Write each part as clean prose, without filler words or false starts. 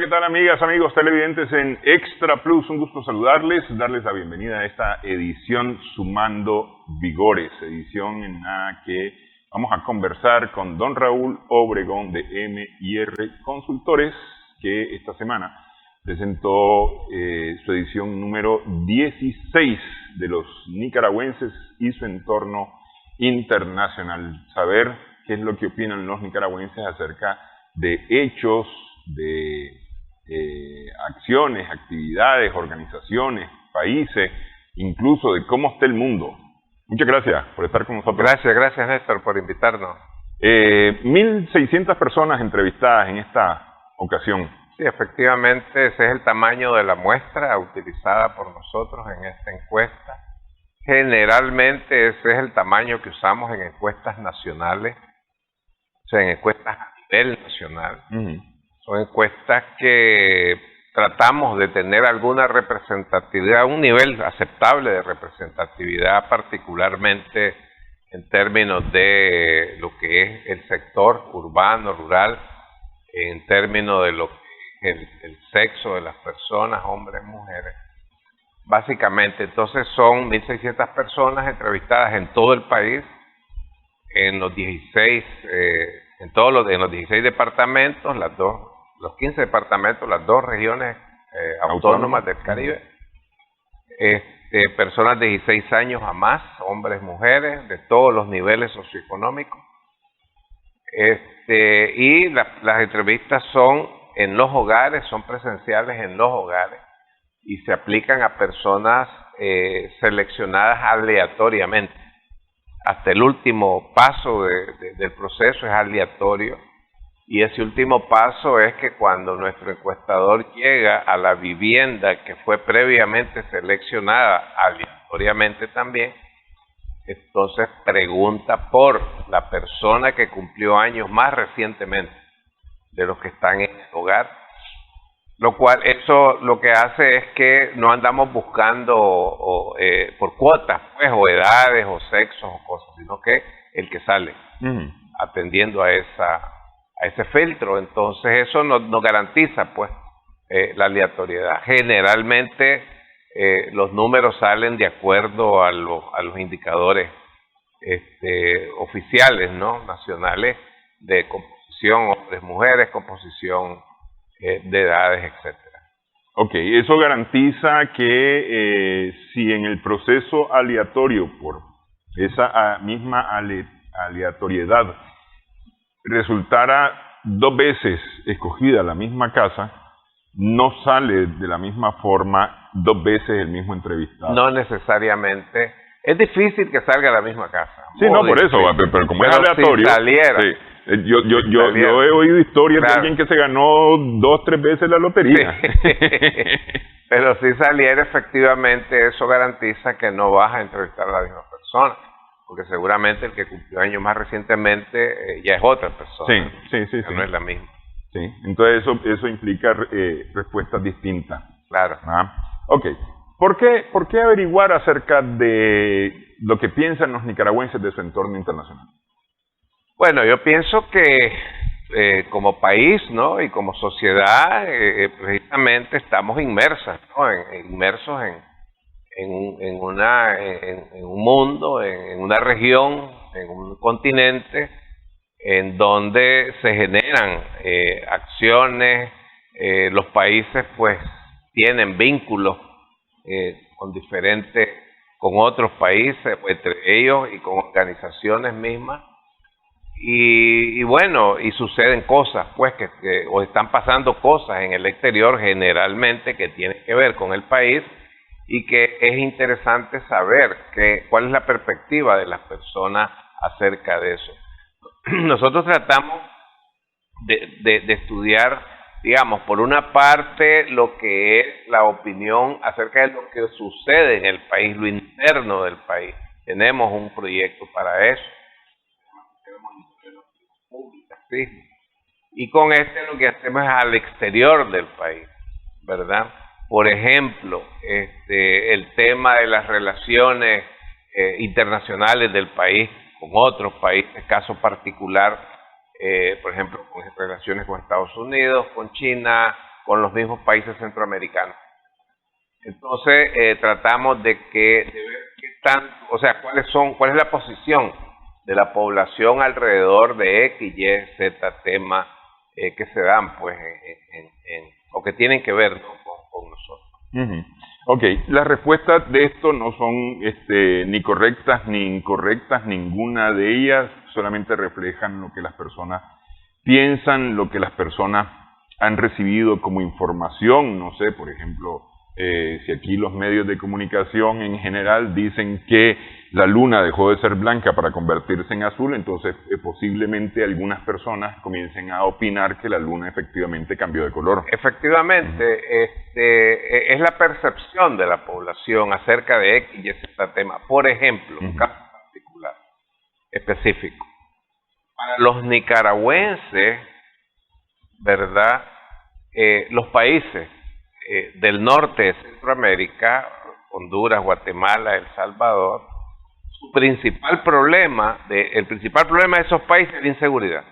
¿qué tal amigas, amigos televidentes en Extra Plus? Un gusto saludarles, darles la bienvenida a esta edición Sumando Vigores, edición en la que vamos a conversar con don Raúl Obregón de M&R Consultores, que esta semana presentó su edición número 16 de los nicaragüenses y su entorno internacional. Saber qué es lo que opinan los nicaragüenses acerca de hechos, de acciones, actividades, organizaciones, países, incluso de cómo está el mundo. Muchas gracias por estar con nosotros. Gracias Néstor por invitarnos. 1.600 personas entrevistadas en esta ocasión. Sí, efectivamente ese es el tamaño de la muestra utilizada por nosotros en esta encuesta. Generalmente ese es el tamaño que usamos en encuestas nacionales, o sea, en encuestas a nivel nacional. Son encuestas que tratamos de tener alguna representatividad, un nivel aceptable de representatividad, particularmente en términos de lo que es el sector urbano, rural, en términos de lo que es el sexo de las personas, hombres, mujeres. Básicamente, entonces son 1.600 personas entrevistadas en todo el país, en los 16, en los 16 departamentos, los 15 departamentos, las 2 regiones autónomas del Caribe. Personas de 16 años a más, hombres, mujeres, de todos los niveles socioeconómicos. Y las entrevistas son en los hogares, son presenciales en los hogares y se aplican a personas seleccionadas aleatoriamente. Hasta el último paso del proceso es aleatorio, y ese último paso es que cuando nuestro encuestador llega a la vivienda que fue previamente seleccionada aleatoriamente también, entonces pregunta por la persona que cumplió años más recientemente de los que están en el hogar, lo cual eso lo que hace es que no andamos buscando por cuotas, pues, o edades, o sexos, o cosas, sino que el que sale, atendiendo a ese filtro. Entonces eso nos garantiza, pues, la aleatoriedad. Generalmente los números salen de acuerdo a los indicadores oficiales, ¿no? Nacionales, de composición, hombres, mujeres, composición de edades, etcétera. Ok, eso garantiza que si en el proceso aleatorio, por esa misma aleatoriedad, resultara 2 veces escogida la misma casa, no sale de la misma forma 2 veces el mismo entrevistado. No necesariamente. Es difícil que salga la misma casa. Sí, no, por eso, pero como es aleatorio. Si saliera. Sí. Yo he oído historias de alguien que se ganó 2, 3 veces la lotería. Sí. Pero si saliera, efectivamente, eso garantiza que no vas a entrevistar a la misma persona, porque seguramente el que cumplió años más recientemente ya es otra persona. Sí. No es la misma. Sí, entonces eso implica respuestas distintas. Claro. Ok. ¿Por qué averiguar acerca de lo que piensan los nicaragüenses de su entorno internacional? Bueno, yo pienso que como país, ¿no?, y como sociedad, precisamente estamos inmersos en un mundo, en una región, en un continente, en donde se generan acciones. Los países, pues, tienen vínculos con otros países, entre ellos y con organizaciones mismas. Y bueno, y suceden cosas, pues, o están pasando cosas en el exterior generalmente que tienen que ver con el país, y que es interesante saber cuál es la perspectiva de las personas acerca de eso. Nosotros tratamos de estudiar, digamos, por una parte lo que es la opinión acerca de lo que sucede en el país, lo interno del país. Tenemos un proyecto para eso. Sí. Y con lo que hacemos es al exterior del país, ¿verdad? Por ejemplo, el tema de las relaciones internacionales del país con otros países, caso particular, por ejemplo, con relaciones con Estados Unidos, con China, con los mismos países centroamericanos. Entonces tratamos de ver qué tan, o sea, cuál es la posición de la población alrededor de X, Y, Z temas que se dan, pues, o que tienen que ver, ¿no?, con nosotros. Ok, las respuestas de esto no son ni correctas ni incorrectas, ninguna de ellas, solamente reflejan lo que las personas piensan, lo que las personas han recibido como información. No sé, por ejemplo, si aquí los medios de comunicación en general dicen que la luna dejó de ser blanca para convertirse en azul, entonces posiblemente algunas personas comiencen a opinar que la luna efectivamente cambió de color. Efectivamente, es la percepción de la población acerca de X y Z tema. Por ejemplo, un caso particular, específico. Para los nicaragüenses, ¿verdad?, los países del norte de Centroamérica, Honduras, Guatemala, El Salvador, el principal problema de esos países es la inseguridad.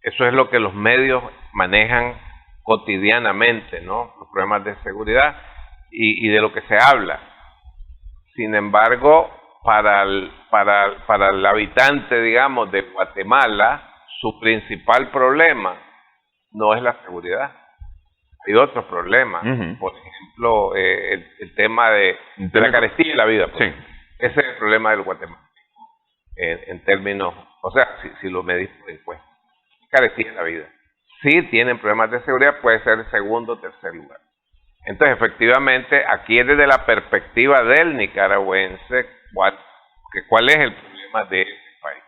Eso es lo que los medios manejan cotidianamente, ¿no?, los problemas de seguridad y de lo que se habla. Sin embargo, para el habitante, digamos, de Guatemala, su principal problema no es la seguridad. Hay otros problemas, por ejemplo, el tema de la carestía y la vida. Pues. Sí. Ese es el problema del Guatemala, en términos, o sea, si lo medís por impuestos. Carestía en la vida. Si tienen problemas de seguridad, puede ser el segundo o tercer lugar. Entonces, efectivamente, aquí es desde la perspectiva del nicaragüense cuál es el problema de ese país.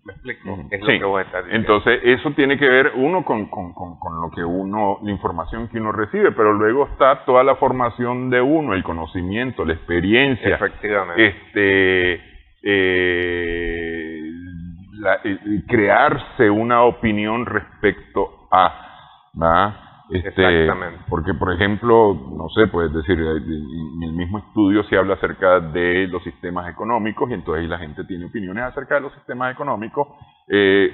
¿Me explico? Es lo que vos estás diciendo. Entonces, eso tiene que ver, uno, con lo que la información que uno recibe, pero luego está toda la formación de uno, el conocimiento, la experiencia. Efectivamente. Crearse una opinión respecto a, ¿verdad? Exactamente. Porque, por ejemplo, no sé, puedes decir, en el mismo estudio se habla acerca de los sistemas económicos y entonces la gente tiene opiniones acerca de los sistemas económicos,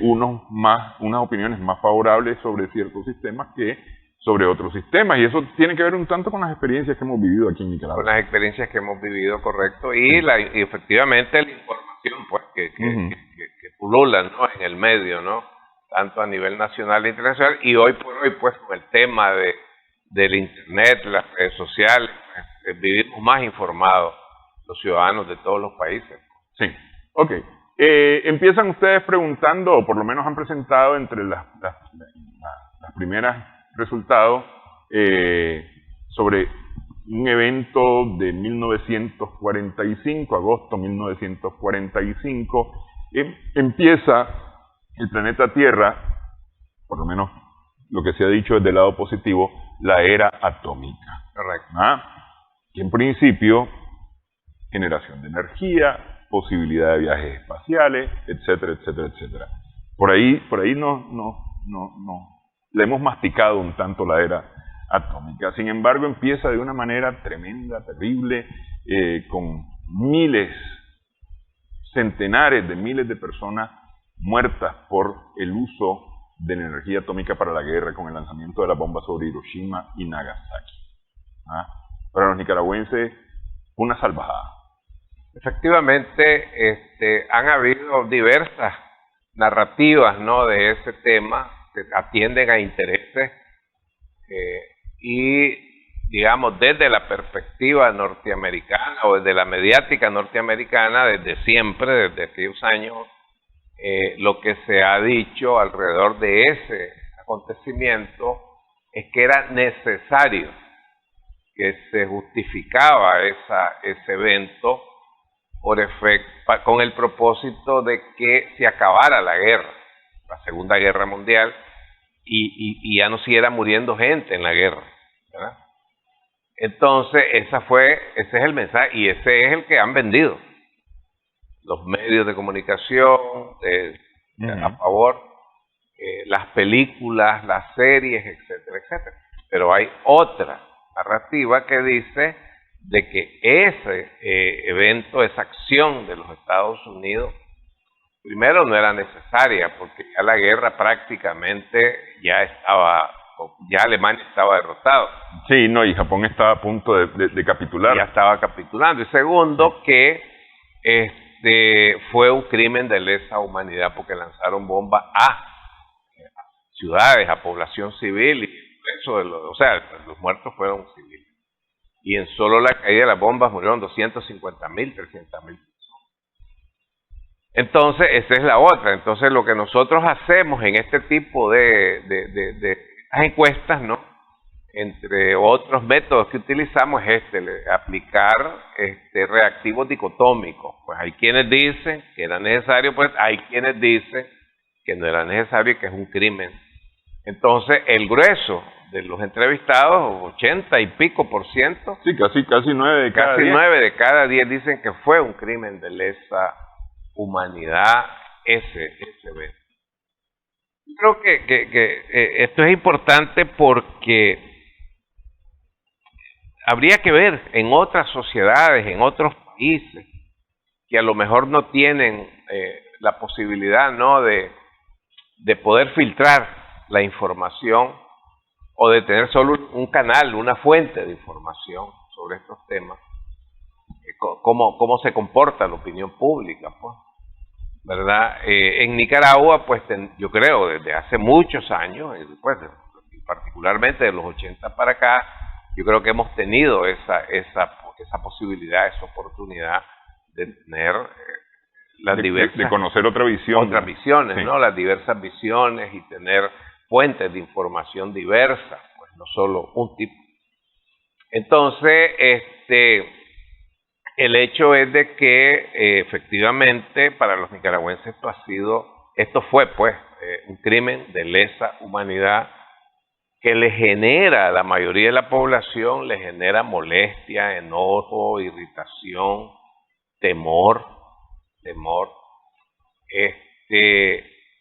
unas opiniones más favorables sobre ciertos sistemas que sobre otros sistemas, y eso tiene que ver un tanto con las experiencias que hemos vivido aquí en Nicaragua. Con las experiencias que hemos vivido, correcto, y efectivamente la información, pues, que pulula, ¿no?, en el medio, ¿no?, tanto a nivel nacional e internacional, y hoy por hoy, pues, con el tema del internet, las redes sociales, pues, vivimos más informados los ciudadanos de todos los países. Sí, ok. Empiezan ustedes preguntando, o por lo menos han presentado entre las primeras resultados, sobre un evento de 1945, agosto 1945, empieza el planeta Tierra, por lo menos lo que se ha dicho desde el lado positivo, la era atómica. Correcto. Que en principio, generación de energía, posibilidad de viajes espaciales, etcétera, etcétera, etcétera. Por ahí no le hemos masticado un tanto la era atómica. Sin embargo, empieza de una manera tremenda, terrible, con centenares de miles de personas muertas por el uso de la energía atómica para la guerra, con el lanzamiento de las bombas sobre Hiroshima y Nagasaki. Para los nicaragüenses, una salvajada. Efectivamente, han habido diversas narrativas, ¿no?, de ese tema que atienden a intereses y, digamos, desde la perspectiva norteamericana o desde la mediática norteamericana, desde siempre, desde aquellos años, lo que se ha dicho alrededor de ese acontecimiento es que era necesario, que se justificaba ese evento con el propósito de que se acabara la guerra, la Segunda Guerra Mundial, y ya no siguiera muriendo gente en la guerra, ¿verdad? Entonces, ese es el mensaje, y ese es el que han vendido los medios de comunicación a favor, las películas, las series, etcétera, etcétera. Pero hay otra narrativa que dice de que ese evento, esa acción de los Estados Unidos, primero no era necesaria, porque ya la guerra prácticamente ya estaba ya Alemania estaba derrotado. Sí, no, y Japón estaba a punto de capitular. Ya estaba capitulando. Y segundo, que fue un crimen de lesa humanidad porque lanzaron bombas a ciudades, a población civil, y eso los muertos fueron civiles. Y en solo la caída de las bombas murieron 250.000, 300.000. Entonces, esa es la otra. Entonces, lo que nosotros hacemos en este tipo de encuestas, ¿no? Entre otros métodos que utilizamos es aplicar reactivos dicotómicos. Pues hay quienes dicen que era necesario, pues hay quienes dicen que no era necesario y que es un crimen. Entonces, el grueso de los entrevistados, 80 y pico %. Sí, casi 9 de cada 10. Casi 9 de cada 10 dicen que fue un crimen de lesa humanidad ese evento. Creo que esto es importante porque habría que ver en otras sociedades, en otros países, que a lo mejor no tienen la posibilidad, ¿no?, de poder filtrar la información o de tener solo un canal, una fuente de información sobre estos temas, cómo se comporta la opinión pública, pues, ¿verdad? En Nicaragua, pues yo creo, desde hace muchos años, pues, particularmente de los 80 para acá, yo creo que hemos tenido esa posibilidad, esa oportunidad de tener las diversas... De conocer otra visión. Otras visiones, sí, ¿no? Las diversas visiones y tener fuentes de información diversas, pues no solo un tipo. Entonces, el hecho es de que efectivamente para los nicaragüenses esto fue pues un crimen de lesa humanidad que le genera a la mayoría de la población, le genera molestia, enojo, irritación, temor,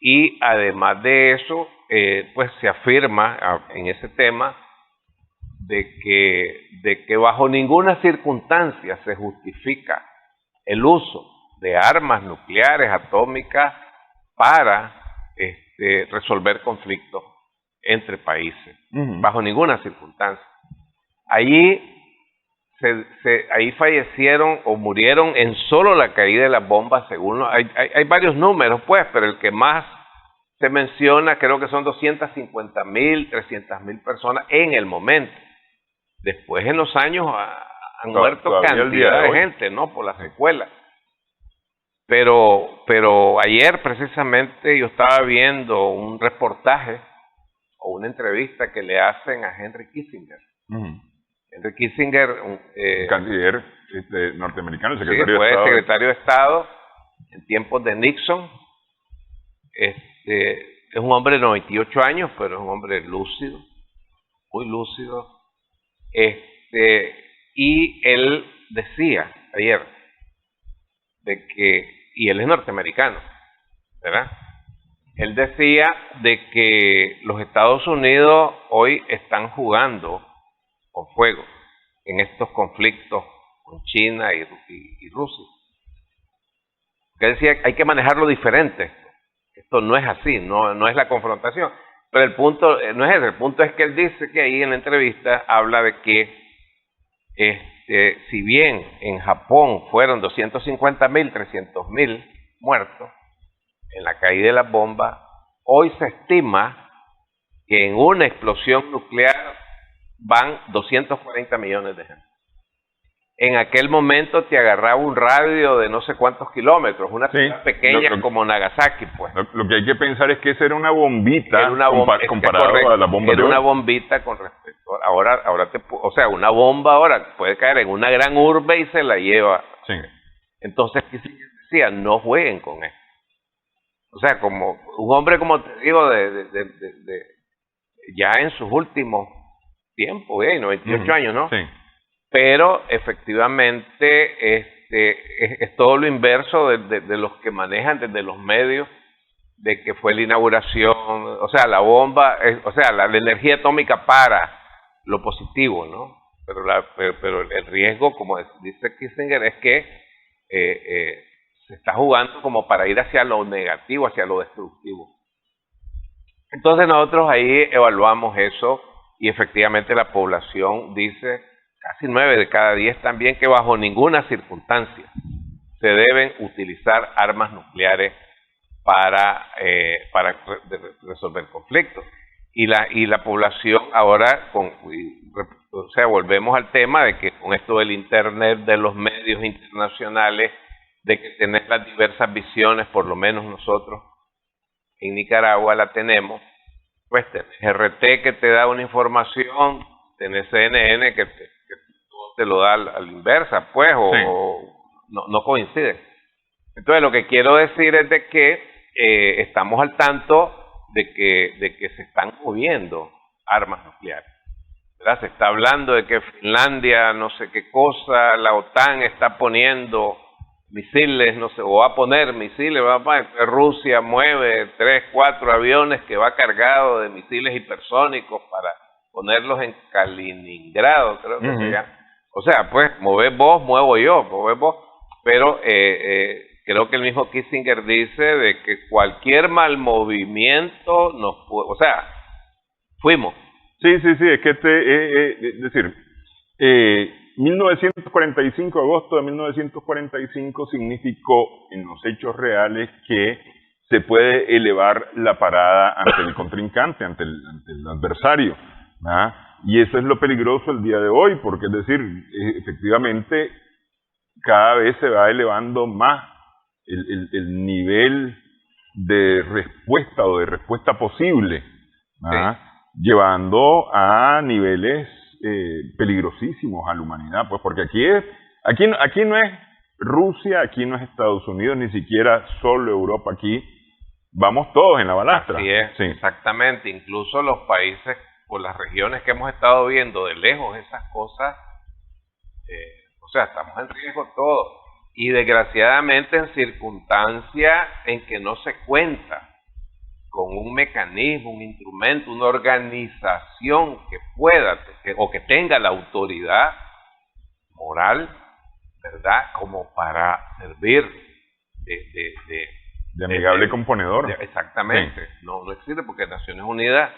y además de eso, pues se afirma en ese tema de que bajo ninguna circunstancia se justifica el uso de armas nucleares, atómicas, para resolver conflictos entre países, bajo ninguna circunstancia. Ahí fallecieron o murieron en solo la caída de las bombas, según hay varios números, pues, pero el que más se menciona creo que son 250.000, 300.000 personas en el momento. Después, en los años, han muerto cantidad de gente, ¿no?, por las secuelas. Pero ayer, precisamente, yo estaba viendo un reportaje o una entrevista que le hacen a Henry Kissinger. Henry Kissinger, canciller norteamericano, secretario de fue Estado. secretario de Estado en tiempos de Nixon. Es un hombre de 98 años, pero es un hombre lúcido, muy lúcido. Y él decía ayer y él es norteamericano, ¿verdad? Él decía de que los Estados Unidos hoy están jugando con fuego en estos conflictos con China y Rusia. Él decía que hay que manejarlo diferente. Esto no es así, no es la confrontación. Pero el punto no es ese, el punto es que él dice que ahí en la entrevista habla de que si bien en Japón fueron 250.000, 300.000 muertos en la caída de las bombas, hoy se estima que en una explosión nuclear van 240 millones de gente. En aquel momento te agarraba un radio de no sé cuántos kilómetros, una ciudad pequeña como Nagasaki, pues. Lo que hay que pensar es que esa era una bombita, era una comparado a la bomba de hoy. Era una bombita con respecto. Ahora una bomba ahora puede caer en una gran urbe y se la lleva. Sí. Entonces, decía, no jueguen con esto. O sea, como un hombre, como te digo, ya en sus últimos tiempos, 98 años, ¿no? Sí. Pero efectivamente es todo lo inverso de los que manejan desde los medios, de que fue la inauguración, o sea, la bomba, la energía atómica para lo positivo, ¿no? Pero el riesgo, como dice Kissinger, es que se está jugando como para ir hacia lo negativo, hacia lo destructivo. Entonces nosotros ahí evaluamos eso y efectivamente la población dice, casi 9 de cada 10 también, que bajo ninguna circunstancia se deben utilizar armas nucleares para resolver conflictos. Y la población ahora, o sea, volvemos al tema de que con esto del Internet, de los medios internacionales, de que tener las diversas visiones, por lo menos nosotros en Nicaragua la tenemos, pues tenés RT que te da una información, tenés CNN que te lo da a la inversa, pues, o no coinciden. Entonces lo que quiero decir es de que estamos al tanto de que se están moviendo armas nucleares, ¿verdad? Se está hablando de que Finlandia, no sé qué cosa, la OTAN está poniendo misiles, no sé, o va a poner misiles, Rusia mueve 3, 4 aviones que va cargado de misiles hipersónicos para ponerlos en Kaliningrado, creo que se llama. O sea, pues, movés vos, muevo yo, movés vos, pero creo que el mismo Kissinger dice de que cualquier mal movimiento nos puede, o sea, fuimos. Sí, es que es decir, 1945, agosto de 1945 significó en los hechos reales que se puede elevar la parada ante el contrincante, ante el adversario, ¿verdad? Y eso es lo peligroso el día de hoy, porque es decir, efectivamente cada vez se va elevando más el nivel de respuesta o de respuesta posible, ¿verdad? Llevando a niveles peligrosísimos a la humanidad, pues porque aquí no es Rusia, aquí no es Estados Unidos, ni siquiera solo Europa, aquí vamos todos en la balastra. Así es, exactamente, incluso los países o las regiones que hemos estado viendo de lejos esas cosas, o sea, estamos en riesgo todos, y desgraciadamente en circunstancias en que no se cuenta con un mecanismo, un instrumento, una organización que pueda o que tenga la autoridad moral, ¿verdad?, como para servir de amigable componedor. Exactamente. Sí. No existe, porque Naciones Unidas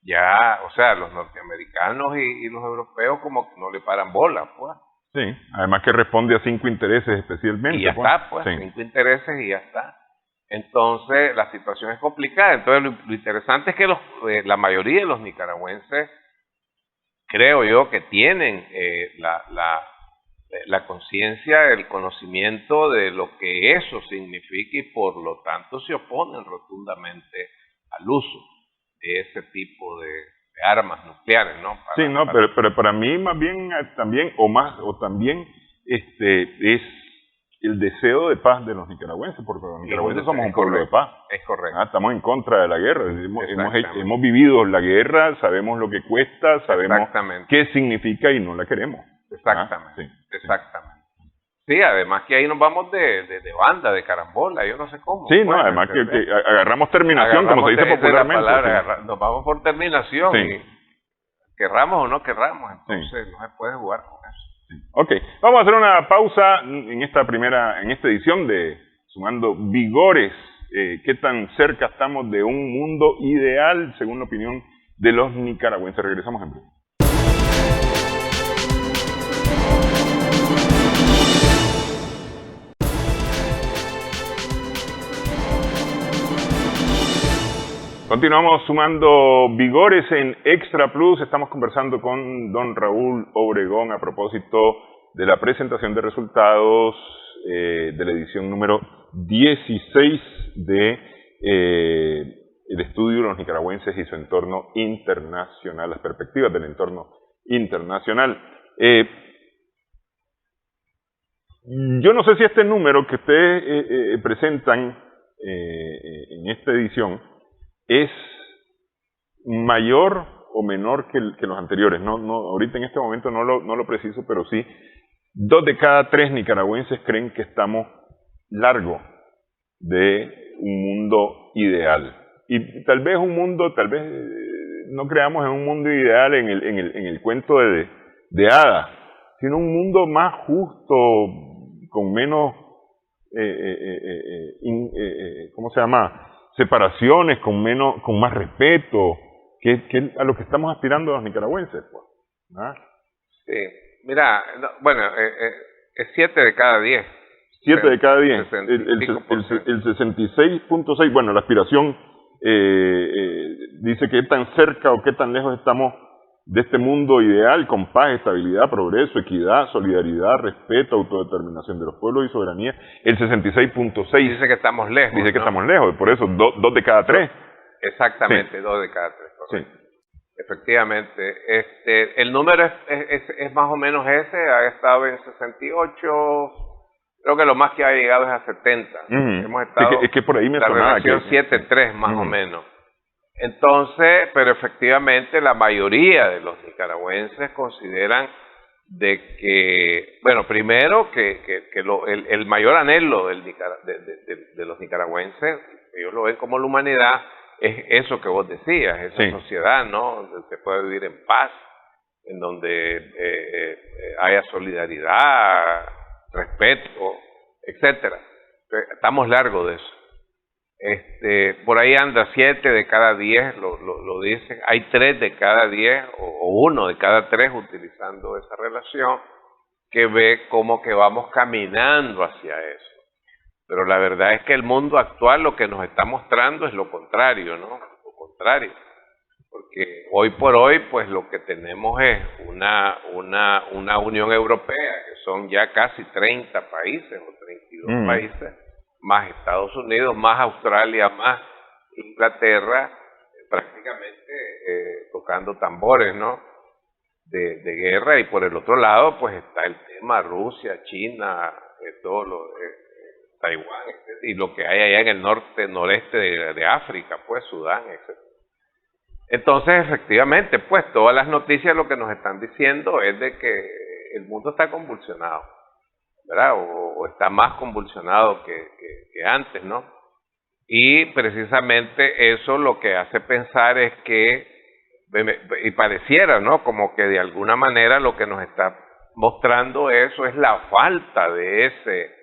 ya, o sea, los norteamericanos y los europeos como que no le paran bola, pues. Sí, además que responde a 5 intereses especialmente. Y ya está, pues, 5 intereses y ya está. Entonces, la situación es complicada. Entonces, lo interesante es que la mayoría de los nicaragüenses, creo yo, que tienen la conciencia, el conocimiento de lo que eso significa y por lo tanto se oponen rotundamente al uso de ese tipo de armas nucleares, ¿no? Pero para mí más bien también, también es el deseo de paz de los nicaragüenses, porque los nicaragüenses somos un pueblo de paz. Es correcto. Estamos en contra de la guerra. Hemos vivido la guerra, sabemos lo que cuesta, sabemos qué significa y no la queremos. Exactamente. Exactamente. Sí, además que ahí nos vamos de banda, de carambola, yo no sé cómo. Sí, no, además que agarramos terminación, como se dice popularmente. Nos vamos por terminación, y querramos o no querramos, entonces no se puede jugar con eso. Ok, vamos a hacer una pausa en esta edición de Sumando Vigores. ¿Qué tan cerca estamos de un mundo ideal, según la opinión de los nicaragüenses? Regresamos en breve. Continuamos sumando vigores en Extra Plus. Estamos conversando con don Raúl Obregón a propósito de la presentación de resultados de la edición número 16 de el estudio de los nicaragüenses y su entorno internacional, las perspectivas del entorno internacional. Yo no sé si este número que ustedes presentan en esta edición es mayor o menor que los anteriores. No, ahorita en este momento no lo preciso, pero sí, 2 de cada 3 nicaragüenses creen que estamos largo de un mundo ideal. Y tal vez no creamos en un mundo ideal en el cuento de hadas, sino un mundo más justo, con menos, ¿cómo se llama?, separaciones, con más respeto, que a lo que estamos aspirando los nicaragüenses, pues. ¿Ah? Sí, mira, bueno, es 7 de cada 10. 7 de cada 10. 60 El 66.6, bueno, la aspiración dice qué tan cerca o qué tan lejos estamos de este mundo ideal con paz, estabilidad, progreso, equidad, solidaridad, respeto, autodeterminación de los pueblos y soberanía. El 66.6 dice que estamos lejos. Dice que estamos lejos, por eso 2 de cada 3. Exactamente, 2 de cada 3. Sí. Efectivamente, el número es más o menos ese, ha estado en 68, creo que lo más que ha llegado es a 70. Hemos estado, es que por ahí me la sonaba relación que 7-3 más o menos. Entonces, pero efectivamente la mayoría de los nicaragüenses consideran de que, bueno, primero que el mayor anhelo de los nicaragüenses, ellos lo ven como la humanidad, es eso que vos decías, esa sociedad, ¿no? Donde se puede vivir en paz, en donde haya solidaridad, respeto, etcétera. Estamos largos de eso. Por ahí anda 7 de cada 10, lo dicen. Hay 3 de cada 10 o 1 de cada 3 utilizando esa relación, que ve como que vamos caminando hacia eso. Pero la verdad es que el mundo actual lo que nos está mostrando es lo contrario, ¿no? Lo contrario. Porque hoy por hoy, pues lo que tenemos es una Unión Europea, que son ya casi 30 países o 32 países, más Estados Unidos, más Australia, más Inglaterra, prácticamente tocando tambores, ¿no? De guerra. Y por el otro lado, pues está el tema Rusia, China, todo lo Taiwán, etc. Y lo que hay allá en el noreste de África, pues Sudán, etc. Entonces, efectivamente, pues todas las noticias lo que nos están diciendo es de que el mundo está convulsionado, ¿verdad? O está más convulsionado que antes, ¿no? Y precisamente eso lo que hace pensar es que, y pareciera, ¿no? Como que de alguna manera lo que nos está mostrando eso es la falta de ese,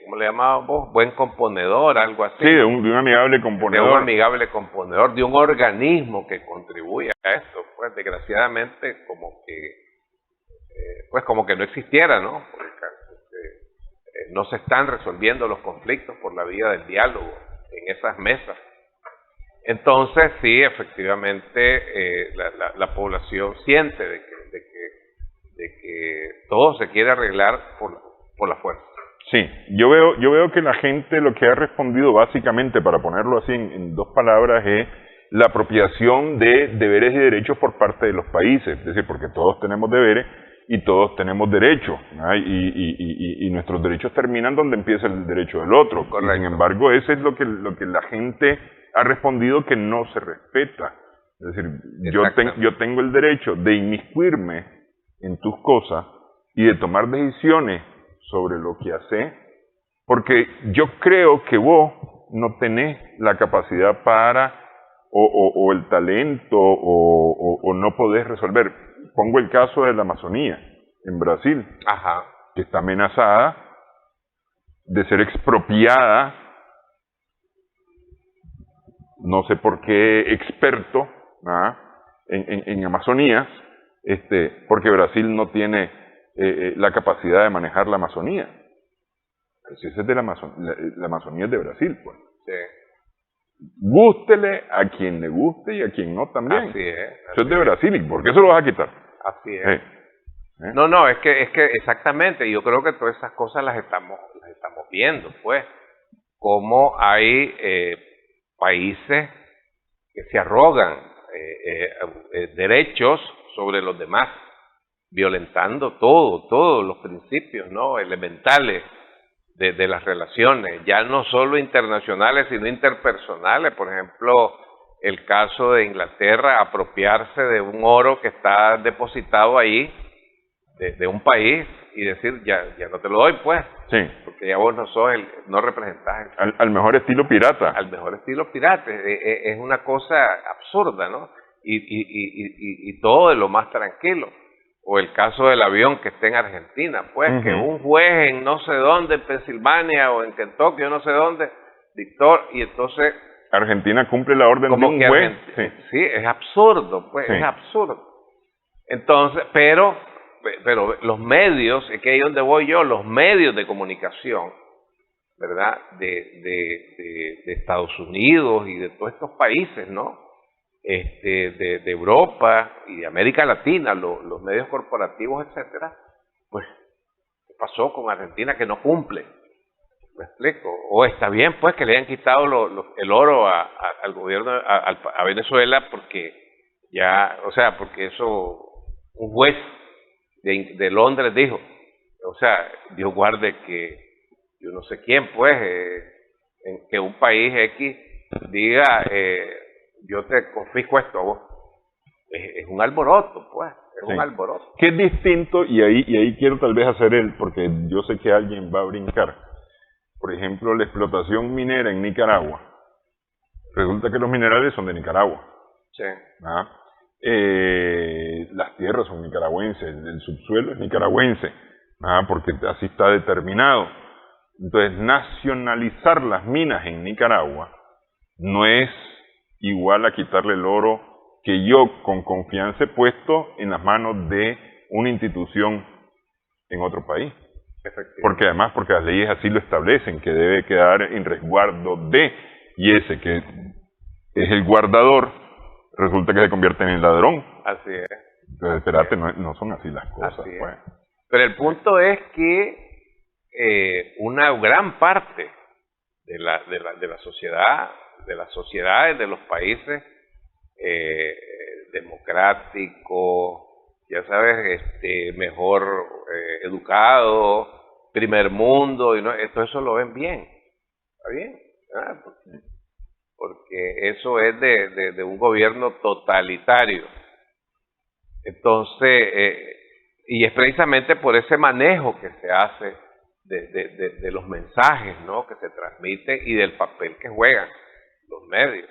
¿cómo le llamabas vos? Buen componedor, algo así. Sí, de un amigable componedor. De un amigable componedor, de un organismo que contribuya a esto. Pues desgraciadamente como que no existiera, ¿no? Porque no se están resolviendo los conflictos por la vía del diálogo en esas mesas. Entonces sí, efectivamente la población siente de que todo se quiere arreglar por la fuerza. Sí, yo veo que la gente lo que ha respondido básicamente, para ponerlo así en 2 palabras, es la apropiación de deberes y derechos por parte de los países. Es decir, porque todos tenemos deberes y todos tenemos derechos, ¿no? Y nuestros derechos terminan donde empieza el derecho del otro. Correcto. Sin embargo, eso es lo que la gente ha respondido, que no se respeta. Es decir, yo tengo el derecho de inmiscuirme en tus cosas y de tomar decisiones sobre lo que haces, porque yo creo que vos no tenés la capacidad para, o el talento, o no podés resolver. Pongo el caso de la Amazonía, en Brasil, que está amenazada de ser expropiada, no sé por qué experto, en Amazonías, porque Brasil no tiene la capacidad de manejar la Amazonía. Pues ese es de la Amazonía es de Brasil, pues. Sí. Gústele a quien le guste y a quien no también. Así es. Eso es de Brasil, ¿y por qué se lo vas a quitar? Así es. No, es que exactamente, yo creo que todas esas cosas las estamos viendo, pues. Cómo hay países que se arrogan derechos sobre los demás, violentando todos los principios, ¿no? Elementales de las relaciones, ya no solo internacionales, sino interpersonales. Por ejemplo, el caso de Inglaterra, apropiarse de un oro que está depositado ahí, de un país, y decir, ya no te lo doy, pues. Sí. Porque ya vos no representás. Al mejor estilo pirata. Al mejor estilo pirata. Es una cosa absurda, ¿no? Y todo de lo más tranquilo. O el caso del avión que está en Argentina, pues, que un juez en no sé dónde, en Pensilvania o en Kentucky, o no sé dónde, dictó, y entonces Argentina cumple la orden de como un que juez. sí, es absurdo, pues, Sí. es absurdo. Entonces, pero los medios, es que ahí donde voy yo, los medios de comunicación, ¿verdad? De Estados Unidos y de todos estos países, ¿no? De Europa y de América Latina, los medios corporativos, etcétera, pues, ¿qué pasó con Argentina que no cumple? ¿Me explico? O está bien, pues, que le hayan quitado el oro al gobierno, a Venezuela, porque ya, o sea, porque eso, un juez de Londres dijo, o sea, Dios guarde que yo no sé quién, pues, en que un país X diga, yo te confisco esto a vos. Es un alboroto, pues, es un alboroto. Que es distinto, y ahí quiero tal vez hacer porque yo sé que alguien va a brincar. Por ejemplo, la explotación minera en Nicaragua. Resulta que los minerales son de Nicaragua. Sí. ¿Ah? Las tierras son nicaragüenses, el subsuelo es nicaragüense, porque así está determinado. Entonces, nacionalizar las minas en Nicaragua no es igual a quitarle el oro que yo con confianza he puesto en las manos de una institución en otro país. Porque además, porque las leyes así lo establecen, que debe quedar en resguardo de, y ese que es el guardador, resulta que se convierte en el ladrón. Así es. Entonces, espérate, no son así las cosas. Así es. Pues. Pero el punto es que una gran parte de la sociedad, de las sociedades de los países democráticos, ya sabes, mejor educado, primer mundo, y todo eso lo ven bien. ¿Está bien? Porque eso es de un gobierno totalitario. Entonces, y es precisamente por ese manejo que se hace de los mensajes, ¿no?, que se transmiten y del papel que juegan los medios,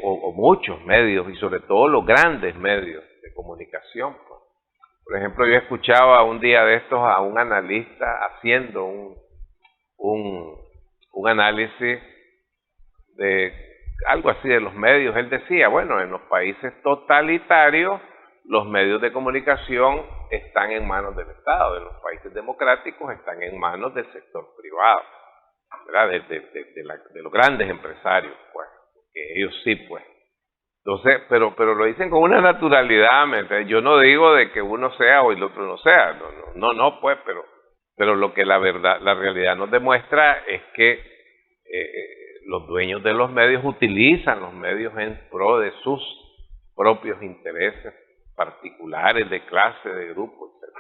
o muchos medios, y sobre todo los grandes medios de comunicación. Por ejemplo, yo escuchaba un día de estos a un analista haciendo un análisis de algo así de los medios. Él decía, bueno, en los países totalitarios los medios de comunicación están en manos del Estado, en los países democráticos están en manos del sector privado, ¿verdad? De los grandes empresarios, pues, que ellos sí, pues. Entonces, pero lo dicen con una naturalidad, yo no digo de que uno sea o el otro no sea, no, pues, pero lo que la realidad nos demuestra es que los dueños de los medios utilizan los medios en pro de sus propios intereses particulares, de clase, de grupo, etc.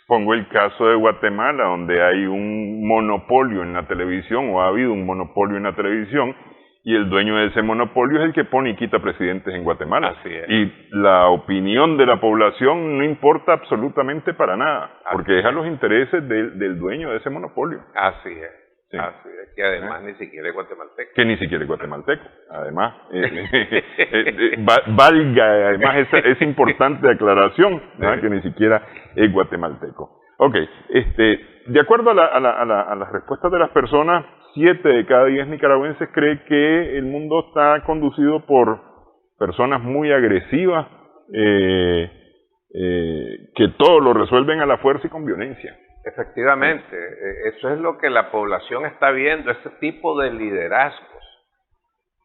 Pongo el caso de Guatemala, donde hay un monopolio en la televisión, o ha habido un monopolio en la televisión, y el dueño de ese monopolio es el que pone y quita presidentes en Guatemala. Así es. Y la opinión de la población no importa absolutamente para nada, porque es a los intereses del dueño de ese monopolio. Así es. Sí. Así es, que además ni siquiera es guatemalteco. Que ni siquiera es guatemalteco, además. Valga, además, esa importante aclaración, ¿no?, que ni siquiera es guatemalteco. Ok, de acuerdo a las respuestas de las personas, 7 de cada 10 nicaragüenses cree que el mundo está conducido por personas muy agresivas, que todo lo resuelven a la fuerza y con violencia. Efectivamente, eso es lo que la población está viendo, ese tipo de liderazgos,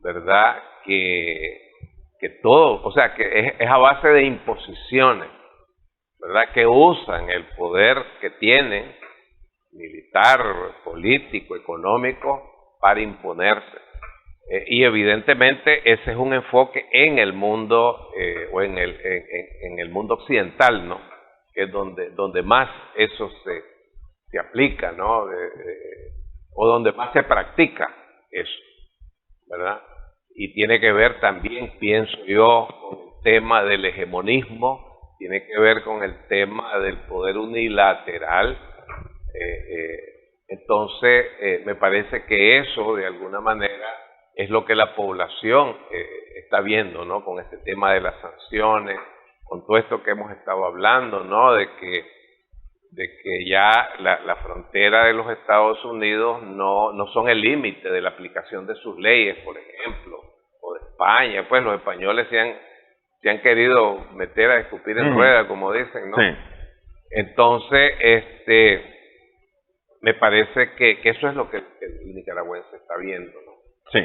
¿verdad? Que todo, o sea, que es a base de imposiciones, ¿verdad? Que usan el poder que tienen, militar, político, económico, para imponerse. Y evidentemente ese es un enfoque en el mundo, o en el mundo occidental, ¿no?, que es donde más eso se aplica, ¿no?, o donde más se practica eso, ¿verdad? Y tiene que ver también, pienso yo, con el tema del hegemonismo, tiene que ver con el tema del poder unilateral. Entonces, me parece que eso, de alguna manera, es lo que la población está viendo, ¿no?, con este tema de las sanciones, con todo esto que hemos estado hablando, ¿no?, de de que ya la frontera de los Estados Unidos no son el límite de la aplicación de sus leyes, por ejemplo, o de España. Pues los españoles se han querido meter a escupir en rueda, como dicen, ¿no? Sí. Entonces, me parece que eso es lo que el nicaragüense está viendo, ¿no? Sí,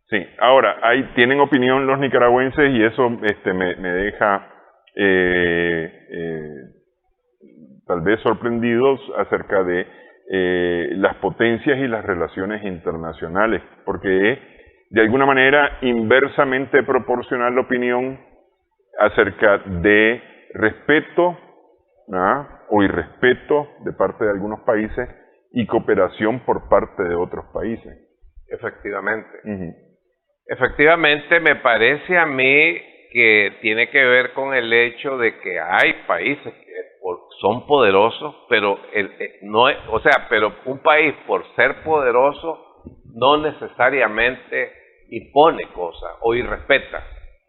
sí. Ahora, tienen opinión los nicaragüenses y eso me deja tal vez sorprendidos acerca de las potencias y las relaciones internacionales, porque es de alguna manera inversamente proporcional la opinión acerca de respeto, ¿ah?, o irrespeto de parte de algunos países y cooperación por parte de otros países. Efectivamente. Uh-huh. Efectivamente, me parece a mí que tiene que ver con el hecho de que hay países que son poderosos, pero pero un país por ser poderoso no necesariamente impone cosas o irrespeta,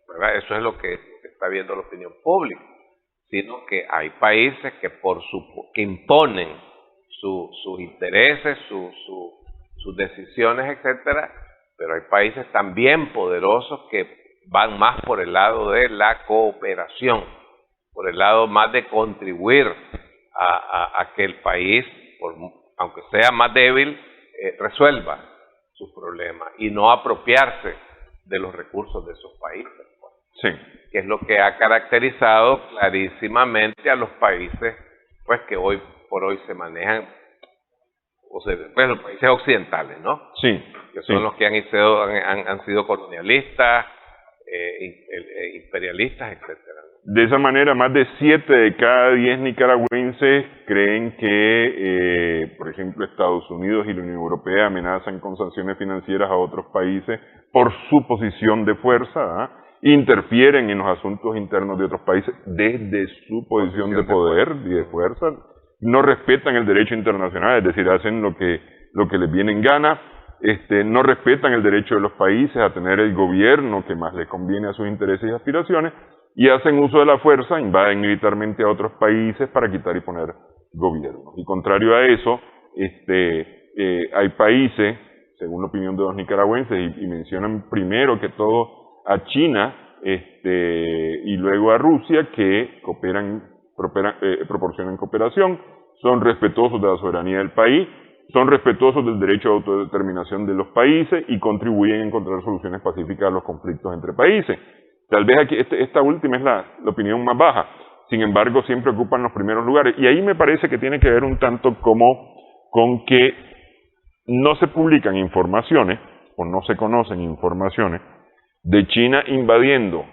¿verdad? Eso es lo que está viendo la opinión pública, sino que hay países que que imponen sus intereses, sus decisiones, etcétera, pero hay países también poderosos que van más por el lado de la cooperación, por el lado más de contribuir a que el país, aunque sea más débil, resuelva sus problemas y no apropiarse de los recursos de esos países. Sí. Que es lo que ha caracterizado clarísimamente a los países pues que hoy por hoy se manejan, pues los países occidentales, ¿no? Sí. Que son los que han sido colonialistas, imperialistas, etcétera. De esa manera, más de 7 de cada 10 nicaragüenses creen que, por ejemplo, Estados Unidos y la Unión Europea amenazan con sanciones financieras a otros países por su posición de fuerza, ¿eh? Interfieren en los asuntos internos de otros países desde su posición de poder y de fuerza, no respetan el derecho internacional, es decir, hacen lo que les viene en gana, no respetan el derecho de los países a tener el gobierno que más les conviene a sus intereses y aspiraciones, y hacen uso de la fuerza, invaden militarmente a otros países para quitar y poner gobiernos. Y contrario a eso, hay países, según la opinión de los nicaragüenses, y mencionan primero que todo a China y luego a Rusia, que proporcionan cooperación, son respetuosos de la soberanía del país, son respetuosos del derecho a autodeterminación de los países y contribuyen a encontrar soluciones pacíficas a los conflictos entre países. Tal vez aquí esta última es la opinión más baja, sin embargo siempre ocupan los primeros lugares, y ahí me parece que tiene que ver un tanto como con que no se publican informaciones o no se conocen informaciones de China invadiendo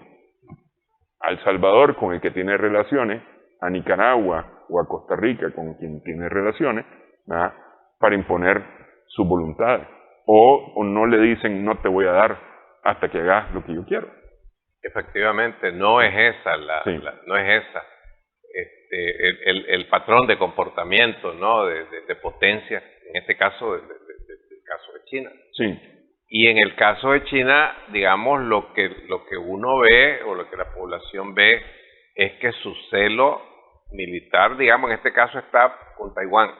a El Salvador, con el que tiene relaciones, a Nicaragua o a Costa Rica, con quien tiene relaciones, ¿verdad?, para imponer sus voluntades, o no le dicen no te voy a dar hasta que hagas lo que yo quiero. Efectivamente, no es esa no es esa el patrón de comportamiento, ¿no?, de potencia, en este caso del caso de China. Sí. Y en el caso de China, digamos, lo que uno ve o lo que la población ve es que su celo militar, digamos, en este caso está con Taiwán,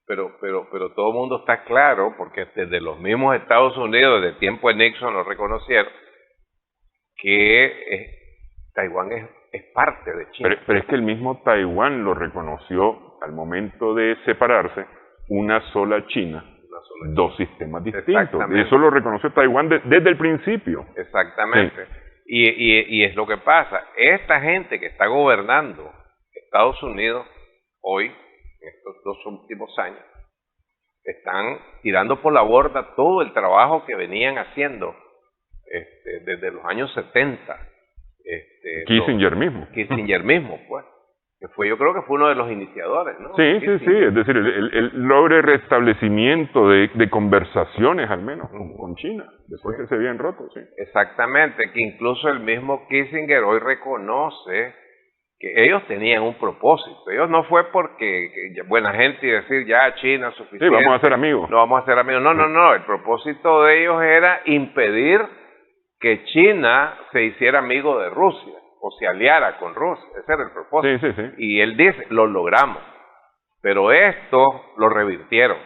pero todo el mundo está claro, porque desde los mismos Estados Unidos, desde el tiempo de Nixon, lo reconocieron, que Taiwán es parte de China. Pero es que el mismo Taiwán lo reconoció al momento de separarse, una sola China, dos sistemas distintos. Eso lo reconoció Taiwán desde el principio. Exactamente. Sí. Y es lo que pasa. Esta gente que está gobernando Estados Unidos hoy, en estos 2 últimos años, están tirando por la borda todo el trabajo que venían haciendo desde los años 70. Kissinger mismo. Kissinger mismo, pues. Yo creo que fue uno de los iniciadores, ¿no? Sí, es decir, el logro de restablecimiento de conversaciones, al menos, con China, después que se habían roto, sí. Exactamente, que incluso el mismo Kissinger hoy reconoce que ellos tenían un propósito. Ellos no fue porque buena gente y decir ya China es suficiente. Sí, vamos a ser amigos. No vamos a ser amigos. No, el propósito de ellos era impedir que China se hiciera amigo de Rusia o se aliara con Rusia. Ese era el propósito. Sí. Y él dice, lo logramos. Pero estos lo revirtieron.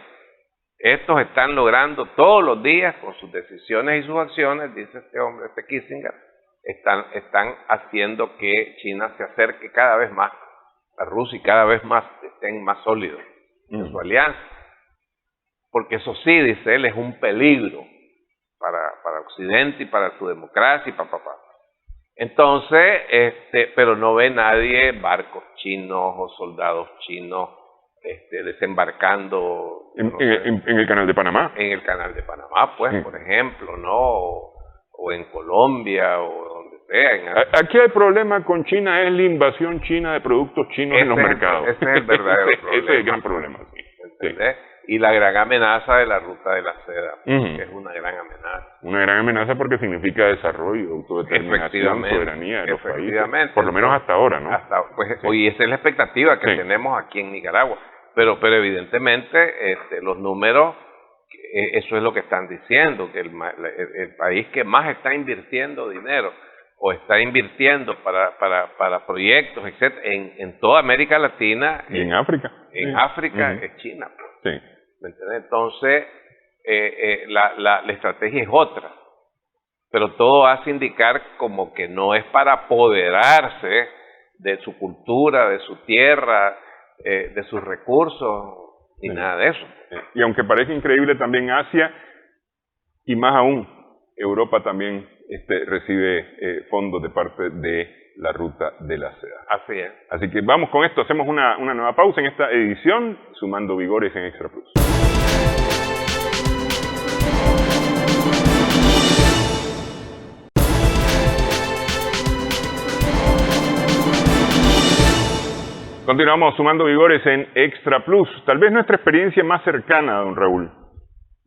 Estos están logrando todos los días, con sus decisiones y sus acciones, dice este hombre, este Kissinger, están haciendo que China se acerque cada vez más a Rusia y cada vez más estén más sólidos en su alianza. Porque eso sí, dice él, es un peligro para Occidente y para su democracia y Entonces, pero no ve nadie barcos chinos o soldados chinos desembarcando en el canal de Panamá. En el canal de Panamá, pues, por ejemplo, ¿no? O en Colombia o donde sea. Aquí el problema con China es la invasión china de productos chinos en los mercados. Ese es el verdadero problema. Ese es el gran problema, sí. ¿Entendés? Y la gran amenaza de la ruta de la seda, que es una gran amenaza. Una gran amenaza porque significa desarrollo, autodeterminación, soberanía de los países. Por lo menos hasta ahora, ¿no? Y esa es la expectativa que tenemos aquí en Nicaragua. Pero evidentemente los números, eso es lo que están diciendo, que el país que más está invirtiendo dinero o está invirtiendo para proyectos, etcétera, en toda América Latina y en África. En África es China. Pues. Sí. ¿Me entiendes? Entonces, la estrategia es otra. Pero todo hace indicar como que no es para apoderarse de su cultura, de su tierra, de sus recursos, ni nada de eso. Y aunque parezca increíble, también Asia, y más aún, Europa también recibe fondos de parte de la ruta de la seda. Así es. Así que vamos con esto, hacemos una nueva pausa en esta edición, Sumando Vigores en Extra Plus. Continuamos Sumando Vigores en Extra Plus. Tal vez nuestra experiencia más cercana, don Raúl,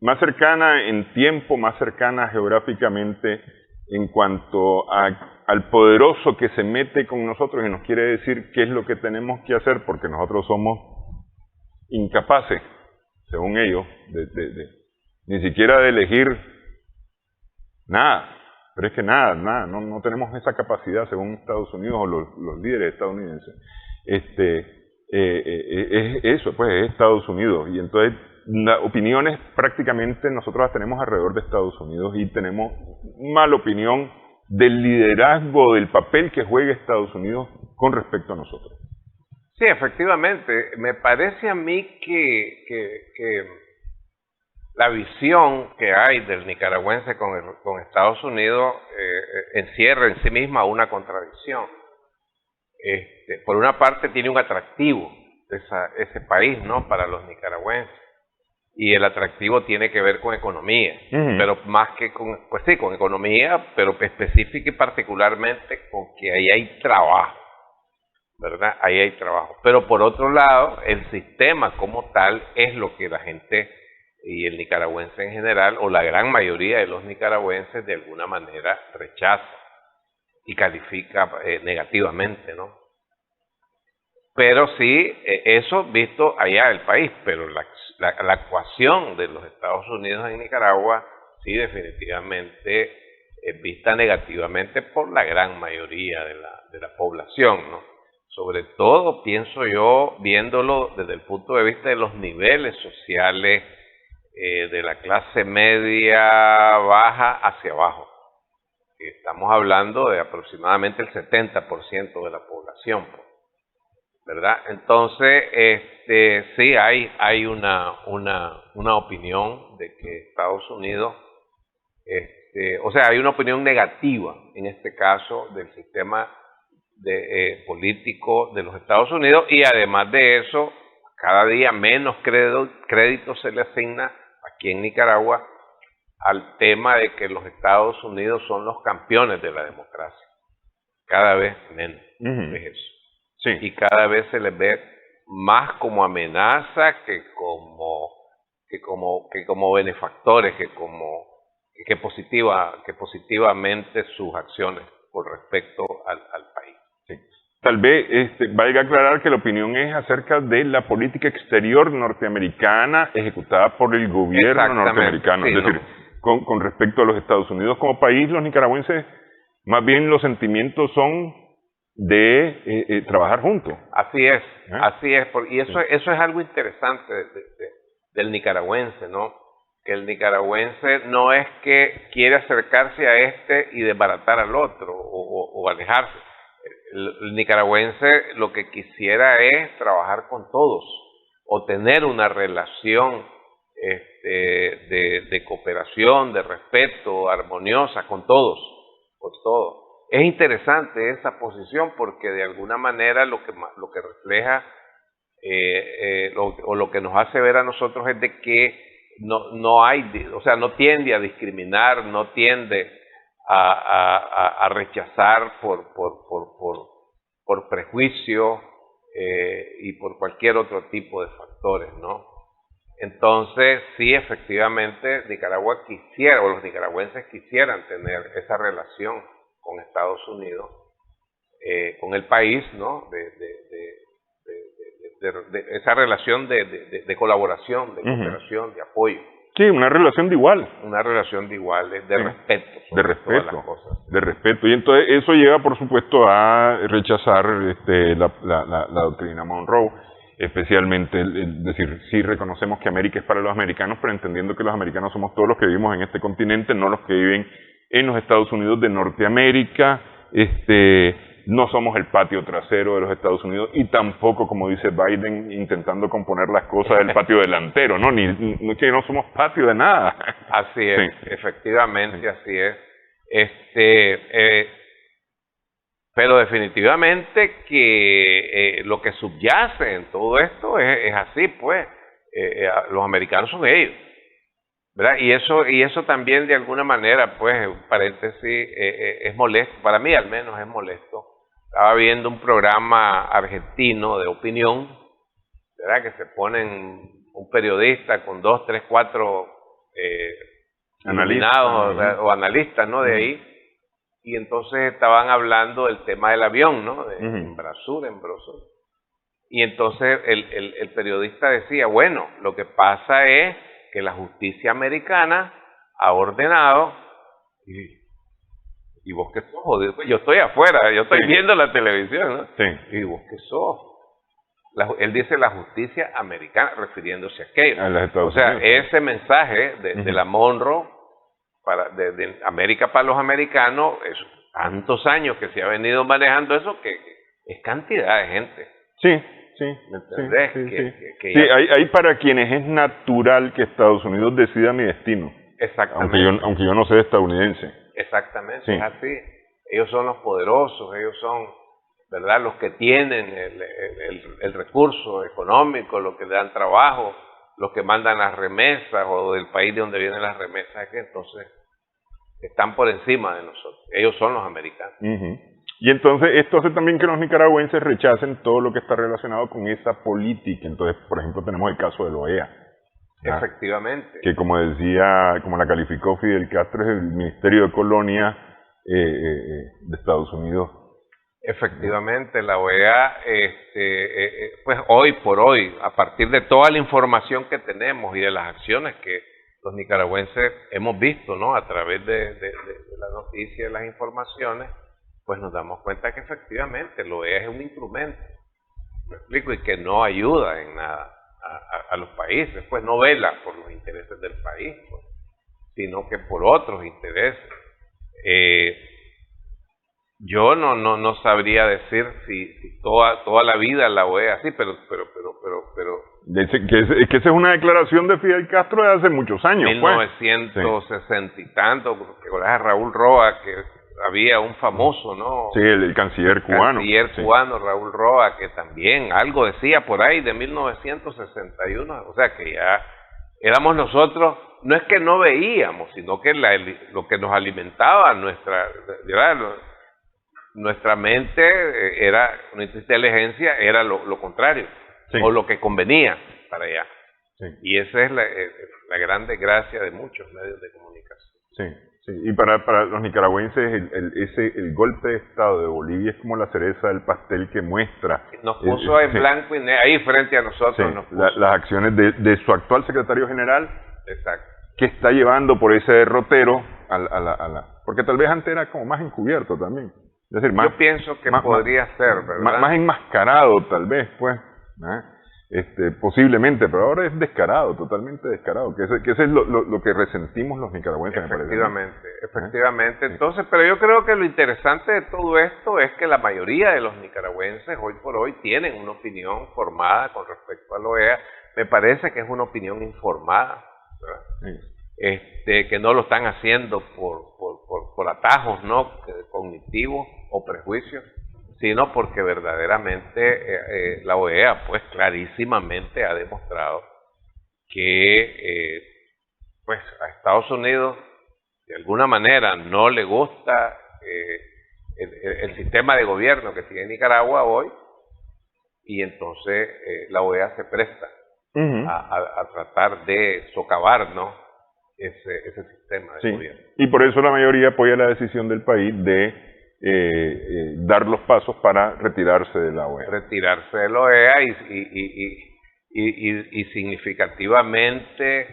más cercana en tiempo, más cercana geográficamente en cuanto al poderoso que se mete con nosotros y nos quiere decir qué es lo que tenemos que hacer porque nosotros somos incapaces, según ellos, ni siquiera de elegir nada. Pero es que nada, no tenemos esa capacidad según Estados Unidos o los líderes estadounidenses. Es eso, pues es Estados Unidos. Y entonces las opiniones prácticamente nosotros las tenemos alrededor de Estados Unidos y tenemos mala opinión del liderazgo, del papel que juega Estados Unidos con respecto a nosotros. Sí, efectivamente. Me parece a mí que la visión que hay del nicaragüense con Estados Unidos encierra en sí misma una contradicción. Por una parte tiene un atractivo ese país, ¿no?, para los nicaragüenses, y el atractivo tiene que ver con economía, pero más que con economía, pero específica y particularmente con que ahí hay trabajo, ¿verdad? Ahí hay trabajo. Pero por otro lado, el sistema como tal es lo que la gente y el nicaragüense en general, o la gran mayoría de los nicaragüenses, de alguna manera rechaza y califica negativamente, ¿no? Pero sí, eso visto allá del país, pero la ecuación de los Estados Unidos en Nicaragua sí definitivamente es vista negativamente por la gran mayoría de la población, ¿no? Sobre todo, pienso yo, viéndolo desde el punto de vista de los niveles sociales de la clase media baja hacia abajo. Estamos hablando de aproximadamente el 70% de la población, ¿verdad? Entonces, sí hay una opinión de que Estados Unidos, o sea, hay una opinión negativa en este caso del sistema político de los Estados Unidos, y además de eso, cada día menos crédito se le asigna aquí en Nicaragua al tema de que los Estados Unidos son los campeones de la democracia. Cada vez menos es eso. Sí. Y cada vez se les ve más como amenaza que como benefactores, que positivamente sus acciones con respecto al país. Sí. Tal vez valga aclarar que la opinión es acerca de la política exterior norteamericana ejecutada por el gobierno norteamericano. Sí, es decir, con respecto a los Estados Unidos como país, los nicaragüenses, más bien los sentimientos son de trabajar juntos. Así es, y eso es algo interesante del nicaragüense, ¿no? Que el nicaragüense no es que quiere acercarse a este y desbaratar al otro o alejarse. El nicaragüense lo que quisiera es trabajar con todos o tener una relación de cooperación, de respeto, armoniosa con todos, Es interesante esa posición porque de alguna manera lo que refleja o lo que nos hace ver a nosotros es de que no hay, o sea, no tiende a discriminar, no tiende a rechazar por prejuicio y por cualquier otro tipo de factores, ¿no? Entonces, sí, efectivamente, Nicaragua quisiera, o los nicaragüenses quisieran tener esa relación con Estados Unidos, con el país, ¿no? Esa relación de colaboración, de cooperación, de apoyo. Sí, una relación de igual. Una relación de igual, de respeto. De respeto. De respeto. Y entonces eso lleva, por supuesto, a rechazar la doctrina Monroe, especialmente, es decir, sí reconocemos que América es para los americanos, pero entendiendo que los americanos somos todos los que vivimos en este continente, no los que viven en los Estados Unidos de Norteamérica, no somos el patio trasero de los Estados Unidos y tampoco, como dice Biden, intentando componer las cosas del patio delantero, ¿no? Ni que no somos patio de nada. Así es, sí. Efectivamente, sí. Así es. Pero definitivamente que lo que subyace en todo esto es así, pues. Los americanos son ellos, ¿verdad? Y eso también de alguna manera, pues, un paréntesis, es molesto, para mí al menos es molesto. Estaba viendo un programa argentino de opinión, ¿verdad? Que se ponen un periodista con 2, 3, 4 iluminados o analistas, ¿no? De ahí, y entonces estaban hablando del tema del avión, ¿no? De Embraer. Y entonces el periodista decía, bueno, lo que pasa es que la justicia americana ha ordenado, y vos qué sos, yo estoy afuera, yo estoy viendo la televisión, ¿no? Sí. Y vos qué sos. Él dice la justicia americana, refiriéndose a aquello. O sea, ese mensaje de la Monroe, de América para los americanos, es tantos años que se ha venido manejando eso, que es cantidad de gente. Sí. ¿Me entendés? Sí, hay para quienes es natural que Estados Unidos decida mi destino. Exactamente. Aunque yo no sea estadounidense. Exactamente, sí. Es así. Ellos son los poderosos, ellos son, ¿verdad?, los que tienen el recurso económico, los que le dan trabajo, los que mandan las remesas o del país de donde vienen las remesas, que entonces están por encima de nosotros. Ellos son los americanos. Y entonces esto hace también que los nicaragüenses rechacen todo lo que está relacionado con esa política. Entonces, por ejemplo, tenemos el caso de la OEA. Efectivamente. Que como la calificó Fidel Castro, es el Ministerio de Colonia de Estados Unidos. Efectivamente, la OEA, pues hoy por hoy, a partir de toda la información que tenemos y de las acciones que los nicaragüenses hemos visto, ¿no? A través de la noticia y las informaciones, pues nos damos cuenta que efectivamente la OEA es un instrumento, me explico, y que no ayuda en nada a los países, pues no vela por los intereses del país, pues, sino que por otros intereses. Yo no sabría decir si toda la vida la OEA así, pero que esa es una declaración de Fidel Castro de hace muchos años, 1960 y tanto, porque con Raúl Roa, que había un famoso, ¿no? Sí, el canciller cubano. Cubano, Raúl Roa, que también algo decía por ahí de 1961, o sea que ya éramos nosotros, no es que no veíamos, sino que lo que nos alimentaba nuestra mente era, nuestra inteligencia era lo contrario, o lo que convenía para allá. Sí. Y esa es la gran desgracia de muchos medios de comunicación. Sí, y para los nicaragüenses el golpe de Estado de Bolivia es como la cereza del pastel que muestra. Nos puso en blanco y negro, ahí frente a nosotros. Nos puso las acciones de su actual secretario general. Exacto. Que está llevando por ese derrotero porque tal vez antes era como más encubierto también. Es decir, yo pienso que podría ser, ¿verdad? Más enmascarado tal vez, pues, posiblemente, pero ahora es descarado, totalmente descarado, que ese es lo que resentimos los nicaragüenses, me parece. Efectivamente. Entonces, pero yo creo que lo interesante de todo esto es que la mayoría de los nicaragüenses hoy por hoy tienen una opinión formada con respecto a la OEA. Me parece que es una opinión informada, ¿verdad? Sí. Que no lo están haciendo por atajos, ¿no?, cognitivos o prejuicios, sino porque verdaderamente la OEA pues clarísimamente ha demostrado que pues a Estados Unidos de alguna manera no le gusta el sistema de gobierno que tiene Nicaragua hoy, y entonces la OEA se presta a tratar de socavar, ¿no?, ese sistema de gobierno. Y por eso la mayoría apoya la decisión del país de dar los pasos para retirarse de la OEA. Retirarse de la OEA y significativamente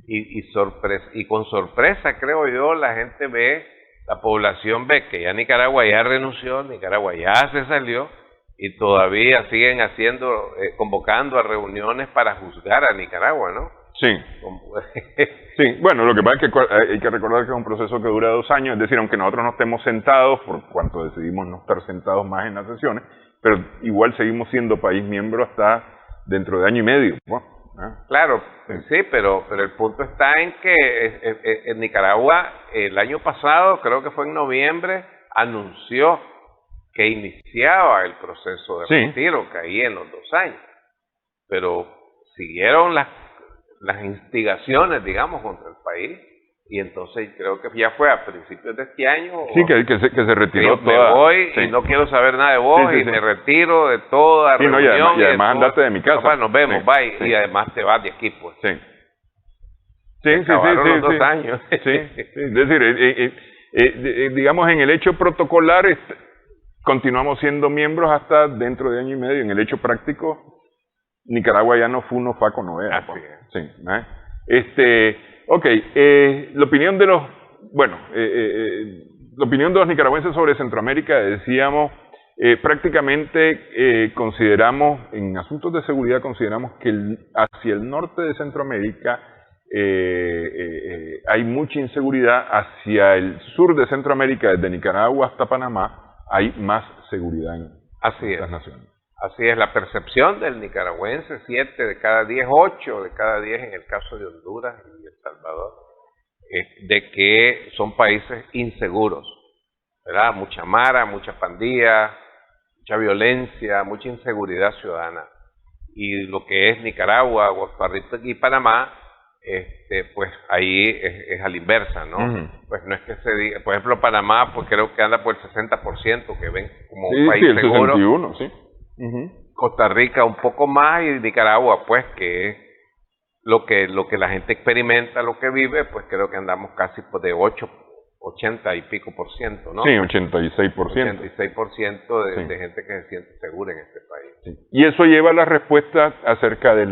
y con sorpresa, creo yo, la gente ve, la población ve que ya Nicaragua ya renunció, Nicaragua ya se salió, y todavía siguen convocando a reuniones para juzgar a Nicaragua, ¿no? Sí. Sí, bueno, lo que pasa es que hay que recordar que es un proceso que dura 2 años, es decir, aunque nosotros no estemos sentados, por cuanto decidimos no estar sentados más en las sesiones, pero igual seguimos siendo país miembro hasta dentro de 1 año y medio. Bueno, claro, sí, pero el punto está en que en Nicaragua el año pasado, creo que fue en noviembre, anunció que iniciaba el proceso de retiro, que ahí en los 2 años, pero siguieron las instigaciones, digamos, contra el país, y entonces creo que ya fue a principios de este año. Sí, que se retiró toda. Me voy y no quiero saber nada de vos, y me retiro de toda reunión. Y además andate de mi casa. Papá, nos vemos, bye, y además te vas de aquí, pues. Sí, los 2 años. Sí, es decir, digamos, en el hecho protocolar continuamos siendo miembros hasta dentro de 1 año y medio. En el hecho práctico, Nicaragua ya no fue un faco no era. Así es. Sí, la opinión de los, la opinión de los nicaragüenses sobre Centroamérica, decíamos, prácticamente consideramos, en asuntos de seguridad, consideramos que hacia el norte de Centroamérica hay mucha inseguridad, hacia el sur de Centroamérica, desde Nicaragua hasta Panamá, hay más seguridad en estas naciones. Así es, la percepción del nicaragüense, 7 de cada 10, 8 de cada 10 en el caso de Honduras y El Salvador, de que son países inseguros, ¿verdad? Mucha mara, mucha pandilla, mucha violencia, mucha inseguridad ciudadana. Y lo que es Nicaragua, Costa Rica y Panamá, pues ahí es a la inversa, ¿no? Pues no es que se diga, por ejemplo, Panamá, pues creo que anda por el 60%, que ven como un país seguro. 61, sí. Costa Rica un poco más, y Nicaragua pues que es lo que la gente experimenta, lo que vive, pues creo que andamos casi de 80 y pico por ciento, ¿no? Sí, 86%. 86% de gente que se siente segura en este país. Sí. Y eso lleva a la respuesta acerca de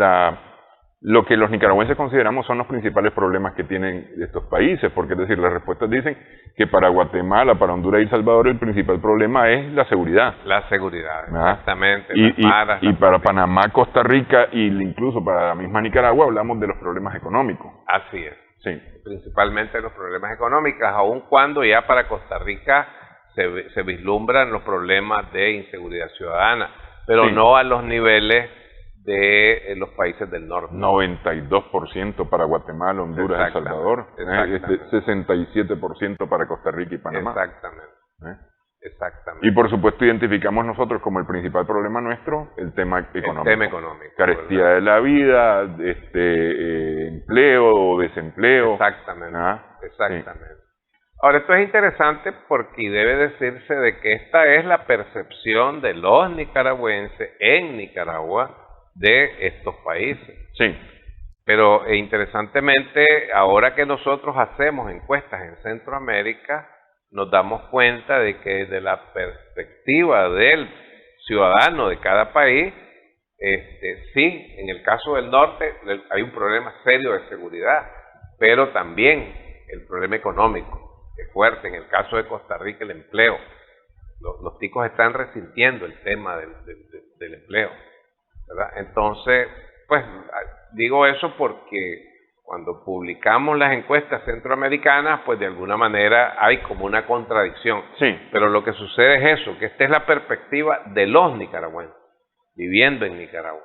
lo que los nicaragüenses consideramos son los principales problemas que tienen estos países, porque es decir, las respuestas dicen que para Guatemala, para Honduras y El Salvador el principal problema es la seguridad. La seguridad, exactamente. Y para Panamá, Costa Rica e incluso para la misma Nicaragua hablamos de los problemas económicos. Así es. Sí. Principalmente los problemas económicos, aun cuando ya para Costa Rica se vislumbran los problemas de inseguridad ciudadana, pero no a los niveles de los países del norte. 92% para Guatemala, Honduras, El Salvador, 67% para Costa Rica y Panamá. Exactamente. Y por supuesto identificamos nosotros como el principal problema nuestro el tema económico. El tema económico. Carestía de la vida, empleo o desempleo. Exactamente. Exactamente. Ahora, esto es interesante porque debe decirse de que esta es la percepción de los nicaragüenses en Nicaragua de estos países. Sí. Pero interesantemente, ahora que nosotros hacemos encuestas en Centroamérica, nos damos cuenta de que desde la perspectiva del ciudadano de cada país, sí, en el caso del norte hay un problema serio de seguridad, pero también el problema económico es fuerte. En el caso de Costa Rica, el empleo. Los ticos están resintiendo el tema del empleo, ¿verdad? Entonces, pues digo eso porque cuando publicamos las encuestas centroamericanas, pues de alguna manera hay como una contradicción. Sí. Pero lo que sucede es eso, que esta es la perspectiva de los nicaragüenses, viviendo en Nicaragua.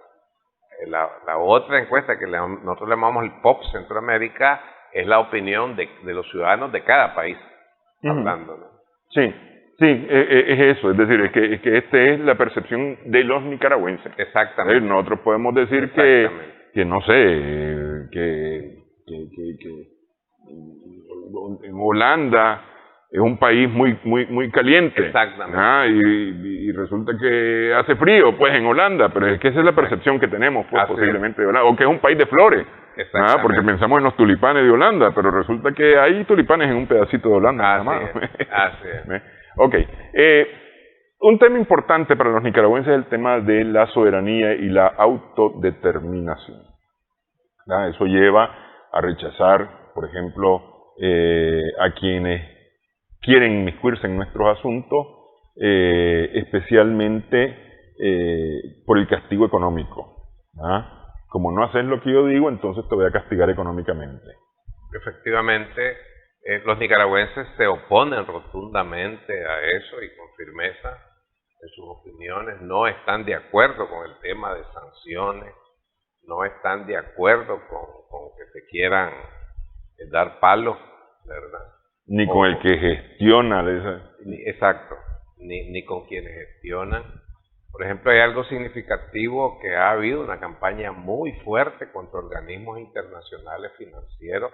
La otra encuesta que nosotros le llamamos el POP Centroamérica es la opinión de los ciudadanos de cada país, hablando, ¿no? Sí, sí, es eso, es decir, es que esta es la percepción de los nicaragüenses. Exactamente. Nosotros podemos decir que no sé, que en Holanda es un país muy caliente. Exactamente. Y resulta que hace frío, pues, en Holanda, pero es que esa es la percepción que tenemos, pues, posiblemente de Holanda, o que es un país de flores. Porque pensamos en los tulipanes de Holanda, pero resulta que hay tulipanes en un pedacito de Holanda. Nada más. Así es. Ok. Un tema importante para los nicaragüenses es el tema de la soberanía y la autodeterminación. Eso lleva a rechazar, por ejemplo, a quienes quieren inmiscuirse en nuestros asuntos, especialmente por el castigo económico. Como no haces lo que yo digo, entonces te voy a castigar económicamente. Efectivamente, los nicaragüenses se oponen rotundamente a eso y con firmeza en sus opiniones. No están de acuerdo con el tema de sanciones, no están de acuerdo con que se quieran dar palos, ¿verdad? Ni con el que gestiona. Exacto, ni con quienes gestionan. Por ejemplo, hay algo significativo, que ha habido una campaña muy fuerte contra organismos internacionales financieros.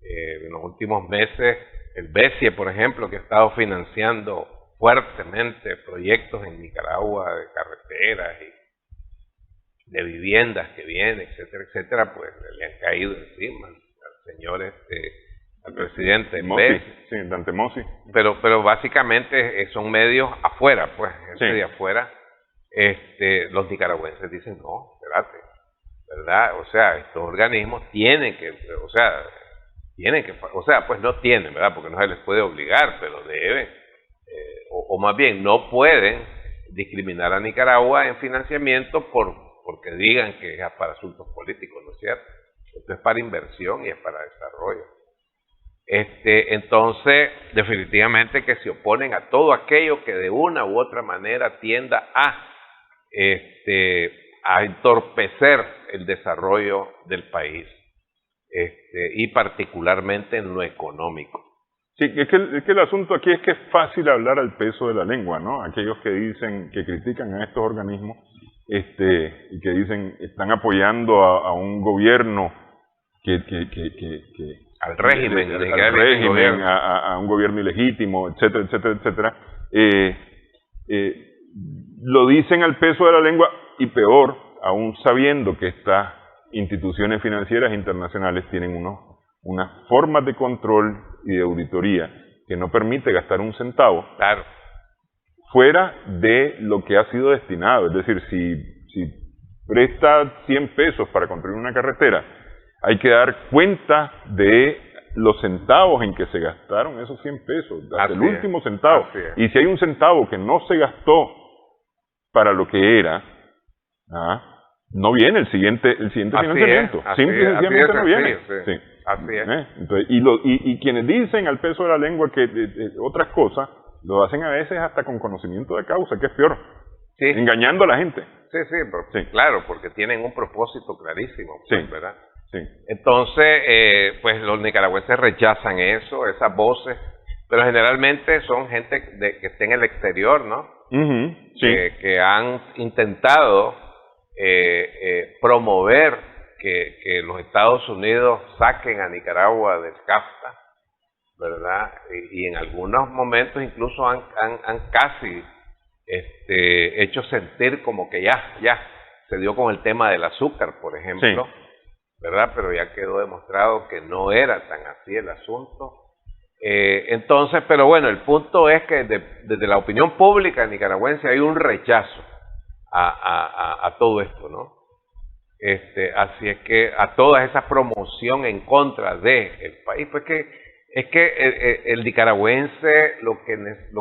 En los últimos meses, el BESIE, por ejemplo, que ha estado financiando fuertemente proyectos en Nicaragua de carreteras y de viviendas que vienen, etcétera, etcétera, pues le han caído encima al señor al presidente Mossi, sí, Dante Mossi. Pero básicamente son medios afuera, pues, gente de afuera. Los nicaragüenses dicen, no, espérate, ¿verdad? O sea, estos organismos tienen que, pues no tienen, ¿verdad? Porque no se les puede obligar, pero deben, o más bien no pueden discriminar a Nicaragua en financiamiento porque digan que es para asuntos políticos, ¿no es cierto? Esto es para inversión y es para desarrollo. Entonces, definitivamente que se oponen a todo aquello que de una u otra manera tienda a entorpecer el desarrollo del país, y particularmente en lo económico. Sí, es que el asunto aquí es que es fácil hablar al peso de la lengua, ¿no? Aquellos que dicen, que critican a estos organismos, y que dicen, están apoyando a un gobierno al régimen, a un gobierno ilegítimo, etcétera, etcétera, etcétera. Lo dicen al peso de la lengua, y peor, aún sabiendo que estas instituciones financieras internacionales tienen unas formas de control y de auditoría que no permite gastar un centavo fuera de lo que ha sido destinado. Es decir, si presta 100 pesos para construir una carretera, hay que dar cuenta de los centavos en que se gastaron esos 100 pesos, hasta el último centavo. Y si hay un centavo que no se gastó para lo que era, no viene el siguiente financiamiento. Simple y sencillamente no viene. Así es. Entonces, y quienes dicen al peso de la lengua que otras cosas, lo hacen a veces hasta con conocimiento de causa, que es peor. Engañando a la gente. Claro, porque tienen un propósito clarísimo, pues, ¿verdad? Sí. Entonces, pues los nicaragüenses rechazan eso, esas voces, pero generalmente son gente que está en el exterior, ¿no? Que han intentado promover que los Estados Unidos saquen a Nicaragua del CAFTA, ¿verdad? Y en algunos momentos incluso han casi hecho sentir como que ya se dio con el tema del azúcar, por ejemplo, ¿verdad? Pero ya quedó demostrado que no era tan así el asunto. Entonces, pero bueno, el punto es que desde la opinión pública nicaragüense hay un rechazo a todo esto, ¿no? Así es que a toda esa promoción en contra del país, pues que Es que el nicaragüense lo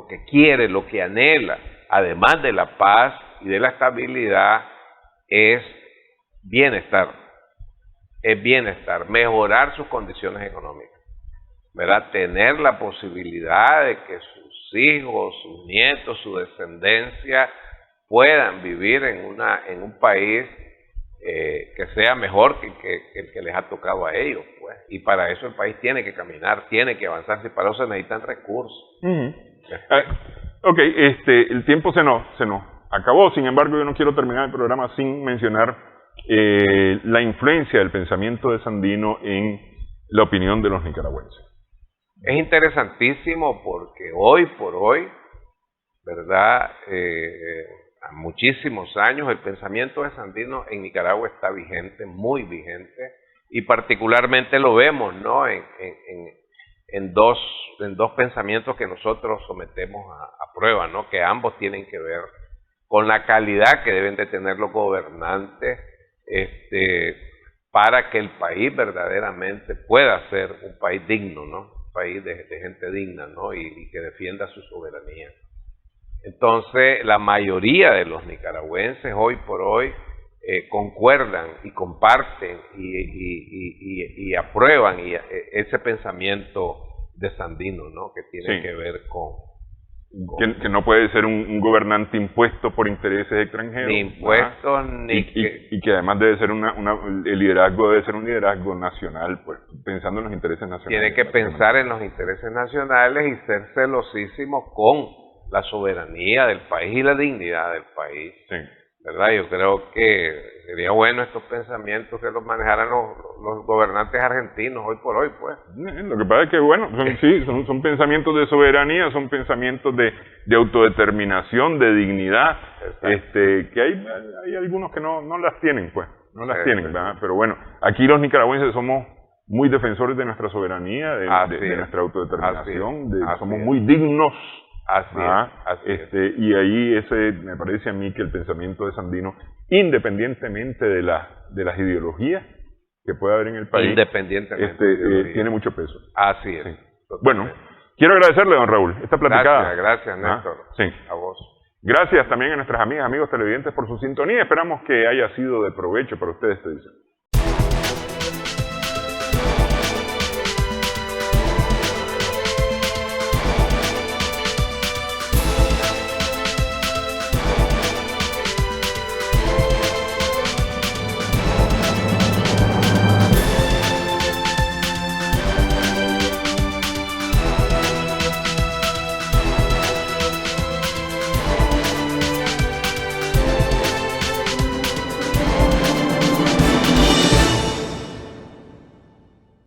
que quiere, lo que anhela, además de la paz y de la estabilidad, es bienestar, mejorar sus condiciones económicas, ¿verdad? Tener la posibilidad de que sus hijos, sus nietos, su descendencia puedan vivir en un país que sea mejor que el que les ha tocado a ellos, pues. Y para eso el país tiene que caminar, tiene que avanzar, y para eso se necesitan recursos. Ok, el tiempo se nos acabó. Sin embargo, yo no quiero terminar el programa sin mencionar la influencia del pensamiento de Sandino en la opinión de los nicaragüenses. Es interesantísimo porque hoy por hoy, ¿verdad? A muchísimos años el pensamiento de Sandino en Nicaragua está vigente, muy vigente, y particularmente lo vemos, ¿no? En dos pensamientos que nosotros sometemos a prueba, ¿no? Que ambos tienen que ver con la calidad que deben de tener los gobernantes para que el país verdaderamente pueda ser un país digno, ¿no? Un país de gente digna, ¿no? Y que defienda su soberanía. Entonces, la mayoría de los nicaragüenses hoy por hoy concuerdan y comparten y aprueban ese pensamiento de Sandino, ¿no? Que tiene que ver con que no puede ser un gobernante impuesto por intereses extranjeros. Ni impuestos, y que además debe ser el liderazgo debe ser un liderazgo nacional, pues, pensando en los intereses nacionales. Tiene que pensar en los intereses nacionales y ser celosísimo con la soberanía del país y la dignidad del país. Sí. ¿Verdad? Yo creo que sería bueno estos pensamientos que los manejaran los gobernantes argentinos hoy por hoy, pues. Lo que pasa es que, bueno, son pensamientos de soberanía, son pensamientos de autodeterminación, de dignidad, que hay algunos que no las tienen, pues, no las tienen, ¿verdad? Pero bueno, aquí los nicaragüenses somos muy defensores de nuestra soberanía, de nuestra autodeterminación, somos muy dignos. Y ahí me parece a mí que el pensamiento de Sandino, independientemente de las ideologías que pueda haber en el país, tiene mucho peso. Así es. Sí. Bueno, quiero agradecerle, don Raúl, esta platicada. Gracias, Néstor. Sí. A vos. Gracias también a nuestras amigas, amigos televidentes por su sintonía. Esperamos que haya sido de provecho para ustedes esta edición.